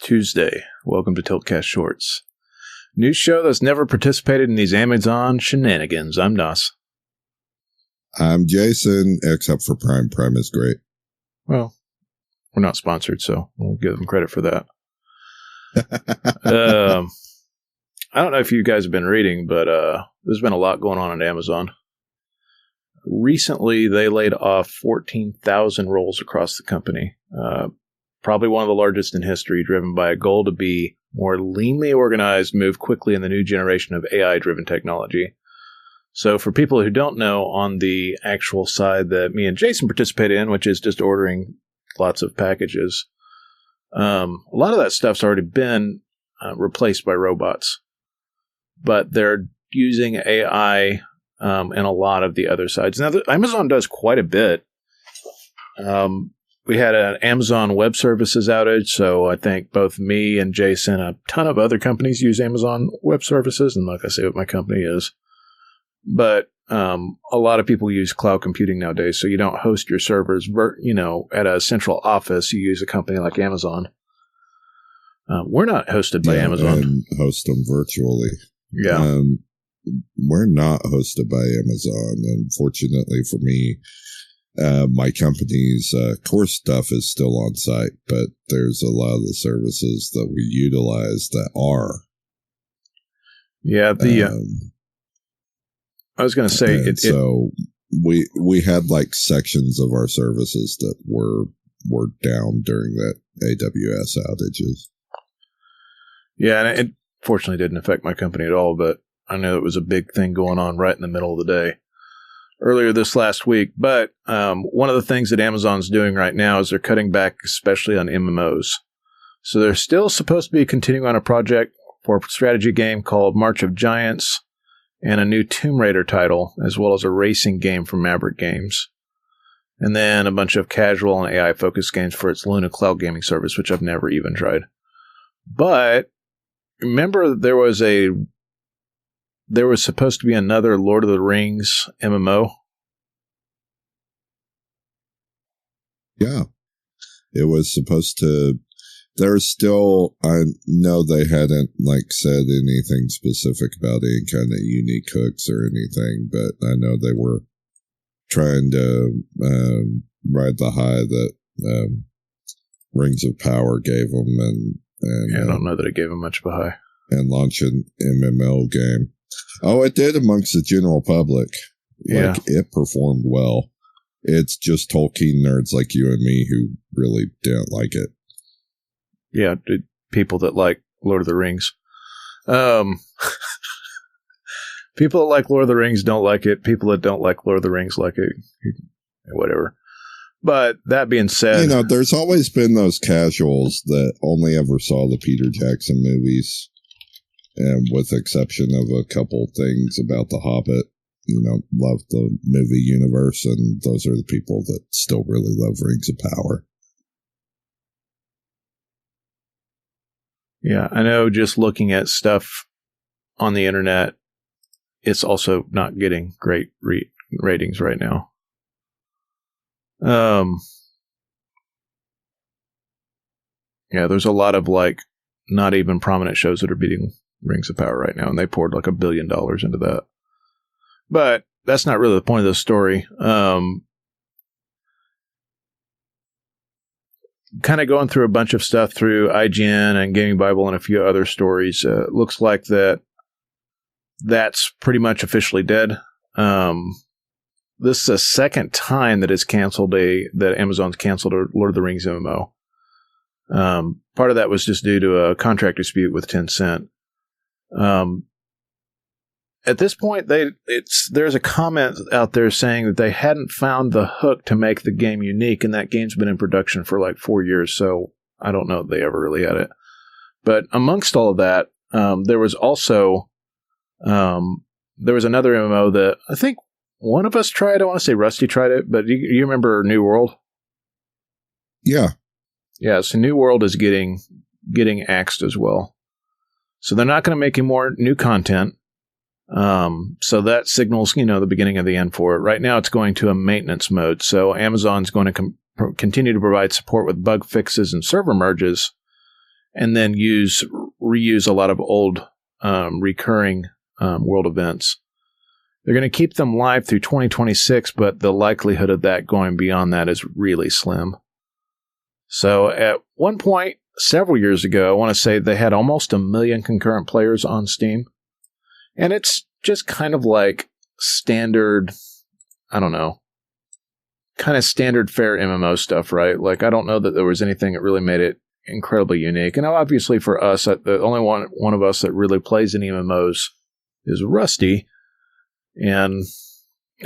Tuesday. Welcome to Tiltcast Shortz. New show that's never participated in these Amazon shenanigans. I'm Nos. I'm Jason, except for Prime. Prime is great. Well, we're not sponsored, so we'll give them credit for that. I don't know if you guys have been reading, but there's been a lot going on at Amazon. Recently, they laid off 14,000 roles across the company. Probably one of the largest in history, driven by a goal to be more leanly organized, move quickly in the new generation of AI-driven technology. So for people who don't know, on the actual side that me and Jason participate in, which is just ordering lots of packages, a lot of that stuff's already been replaced by robots. But they're using AI in a lot of the other sides. Now, Amazon does quite a bit. We had an Amazon Web Services outage, so I think both me and Jason, a ton of other companies use Amazon Web Services, and like I say, what my company is. But a lot of people use cloud computing nowadays, so you don't host your servers, at a central office. You use a company like Amazon. We're not hosted by Amazon. And host them virtually. Yeah. We're not hosted by Amazon, and fortunately for me, my company's core stuff is still on site, but there's a lot of the services that we utilize that are. Yeah, I was going to say so we had like sections of our services that were down during that AWS outages. Yeah, and it fortunately didn't affect my company at all, but I know it was a big thing going on right in the middle of the day earlier this last week. But one of the things that Amazon's doing right now is they're cutting back, especially on MMOs. So they're still supposed to be continuing on a project for a strategy game called March of Giants and a new Tomb Raider title, as well as a racing game from Maverick Games. And then a bunch of casual and AI-focused games for its Luna cloud gaming service, which I've never even tried. But remember, there was supposed to be another Lord of the Rings MMO. Yeah. It was supposed to. There's still, I know they hadn't said anything specific about any kind of unique hooks or anything, but I know they were trying to ride the high that Rings of Power gave them, and I don't know that it gave them much of a high. And launch an MMO game. Oh, it did amongst the general public. Yeah. It performed well. It's just Tolkien nerds like you and me who really didn't like it. Yeah, people that like Lord of the Rings. People that like Lord of the Rings don't like it. People that don't like Lord of the Rings like it. Whatever. But that being said, there's always been those casuals that only ever saw the Peter Jackson movies, and with the exception of a couple things about The Hobbit, love the movie universe, and those are the people that still really love Rings of Power. Yeah, I know just looking at stuff on the internet, it's also not getting great ratings right now. Yeah, there's a lot of not even prominent shows that are beating Rings of Power right now, and they poured $1 billion into that. But that's not really the point of this story. Kind of going through a bunch of stuff through IGN and Gaming Bible and a few other stories. Looks like that's pretty much officially dead. This is the second time that that Amazon's canceled a Lord of the Rings MMO. Part of that was just due to a contract dispute with Tencent. At this point, there's a comment out there saying that they hadn't found the hook to make the game unique, and that game's been in production for 4 years, so I don't know if they ever really had it. But amongst all of that, there was also another MMO that I think one of us tried. I want to say Rusty tried it, but you remember New World? Yeah. Yeah, so New World is getting axed as well. So they're not going to make any more new content. So that signals, the beginning of the end for it. Right now, it's going to a maintenance mode. So Amazon's going to continue to provide support with bug fixes and server merges. and then reuse a lot of old recurring world events. They're going to keep them live through 2026, but the likelihood of that going beyond that is really slim. So at one point, several years ago, I want to say they had almost 1 million concurrent players on Steam. And it's just kind of like standard, I don't know, kind of standard fare MMO stuff, right? Like, I don't know that there was anything that really made it incredibly unique. And obviously for us, the only one of us that really plays any MMOs is Rusty. And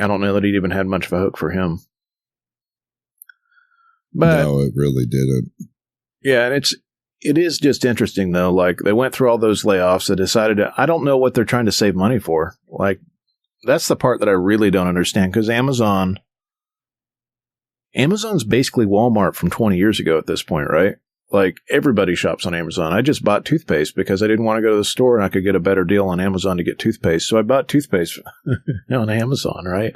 I don't know that it even had much of a hook for him. But no, it really didn't. Yeah, and it is just interesting, though. Like, they went through all those layoffs. They decided I don't know what they're trying to save money for. Like, that's the part that I really don't understand, because Amazon's basically Walmart from 20 years ago at this point, right? Like, everybody shops on Amazon. I just bought toothpaste because I didn't want to go to the store and I could get a better deal on Amazon to get toothpaste. So I bought toothpaste on Amazon, right?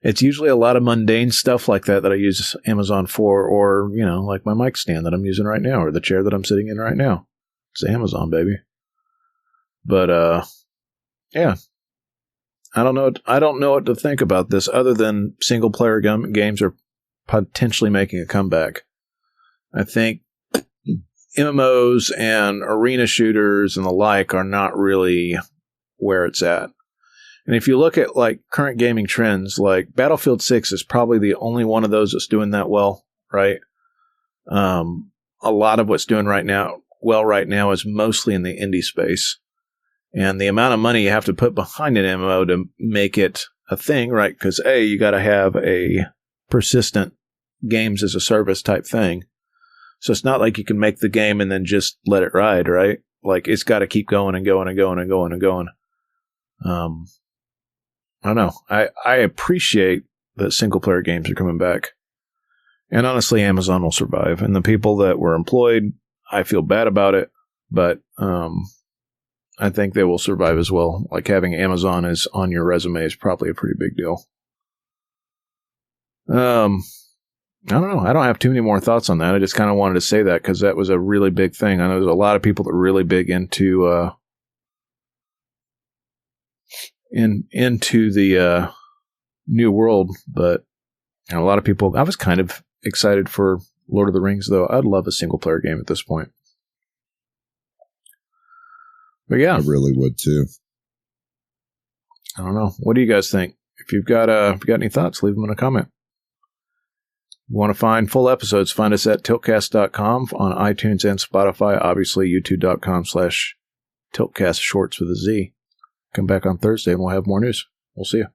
It's usually a lot of mundane stuff like that I use Amazon for, or, you know, like my mic stand that I'm using right now, or the chair that I'm sitting in right now. It's Amazon, baby. But, yeah. I don't know what to think about this other than single player games are potentially making a comeback. I think MMOs and arena shooters and the like are not really where it's at. And if you look at like current gaming trends, like Battlefield 6 is probably the only one of those that's doing that well, right? A lot of what's doing right now is mostly in the indie space. And the amount of money you have to put behind an MMO to make it a thing, right? Because you got to have a persistent games as a service type thing. So it's not like you can make the game and then just let it ride, right? Like, it's got to keep going and going and going and going and going. I don't know. I appreciate that single player games are coming back. And honestly, Amazon will survive. And the people that were employed, I feel bad about it, but I think they will survive as well. Like, having Amazon is on your resume is probably a pretty big deal. I don't know. I don't have too many more thoughts on that. I just kind of wanted to say that because that was a really big thing. I know there's a lot of people that are really big into the new world, but a lot of people. I was kind of excited for Lord of the Rings, though. I'd love a single player game at this point. But yeah, I really would too. I don't know. What do you guys think? If you've got any thoughts, leave them in a comment. If you want to find full episodes, find us at tiltcast.com on iTunes and Spotify. Obviously, youtube.com/tiltcast Shortz with a Z. Come back on Thursday and we'll have more news. We'll see you.